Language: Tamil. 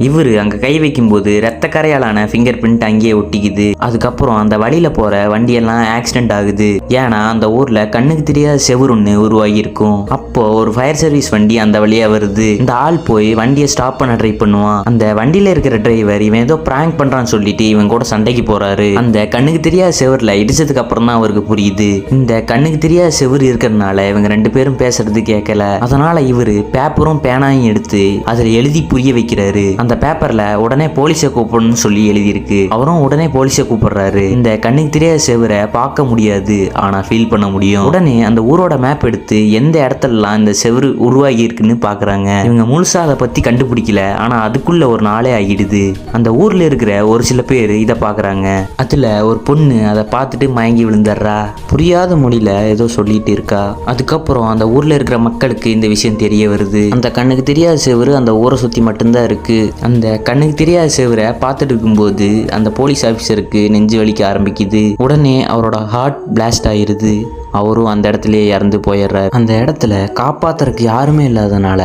இவரு அங்க கை வைக்கும்போது ரத்த கரையாலான ஃபிங்கர் பிரிண்ட் அங்கேயே ஒட்டிக்குது. அதுக்கப்புறம் அந்த வழியில போற வண்டியெல்லாம் ஆக்சிடென்ட் ஆகுது. ஏன்னா அந்த ஊர்ல கண்ணுக்கு தெரியாத செவுரு ஒண்ணு உருவாகி இருக்கும். அப்போ ஒரு ஃபயர் சர்வீஸ் வண்டி அந்த வழியா வருது. இந்த ஆள் போய் வண்டியை ஸ்டாப் பண்ண ட்ரை பண்ணுவான். அந்த வண்டியில இருக்கிற டிரைவர் இவன் ஏதோ பிராங்க் பண்றான்னு சொல்லிட்டு இவன் கூட சண்டைக்கு போறாரு. அந்த கண்ணுக்கு தெரியாத செவர்ல இடிச்சதுக்கு அப்புறம் தான் அவருக்கு புரியுது, இந்த கண்ணுக்கு தெரியாத செவுரு இருக்கிறதுனால இவங்க ரெண்டு பேரும் பேசுறது கேட்கல. அதனால இவரு பேப்பரும் பேனாயும் எடுத்து அதுல எழுதி புரிய வைக்கிறாரு. அந்த பேப்பர்ல உடனே போலீஸை கூப்பிடணும்னு சொல்லி எழுதியிருக்கு. அவரும் உடனே போலீஸை கூப்பிடுறாரு. இந்த கண்ணுக்கு தெரியாத செவரை பார்க்க முடியாது, ஆனா ஃபீல் பண்ண முடியும். உடனே அந்த ஊரோட மேப் எடுத்து எந்த இடத்துலலாம் இந்த செவரு உருவாகி இருக்குன்னு பாக்குறாங்க. இவங்க முழுசா அதை பத்தி கண்டுபிடிக்கல, ஆனா அதுக்குள்ள ஒரு நாளே ஆகிடுது. அந்த ஊர்ல இருக்கிற ஒரு சில பேர் இதை பாக்குறாங்க. அதுல ஒரு பொண்ணு அதை பார்த்துட்டு மயங்கி விழுந்துடுறா. புரியாத மொழியில ஏதோ சொல்லிட்டு இருக்கா. அதுக்கப்புறம் அந்த ஊர்ல இருக்கிற மக்களுக்கு இந்த விஷயம் தெரிய வருது. அந்த கண்ணுக்கு தெரியாத செவரு அந்த ஊரை சுத்தி மட்டும்தான் இருக்கு. அந்த கண்ணுக்கு தெரியாத செவரை பார்த்துட்டு இருக்கும்போது அந்த போலீஸ் ஆஃபீஸருக்கு நெஞ்சு வலிக்க ஆரம்பிக்குது. உடனே அவரோட ஹார்ட் பிளாஸ்ட் ஆயிருது. அவரும் அந்த இடத்துலயே இறந்து போயிடுறாரு. அந்த இடத்துல காப்பாத்துறதுக்கு யாருமே இல்லாதனால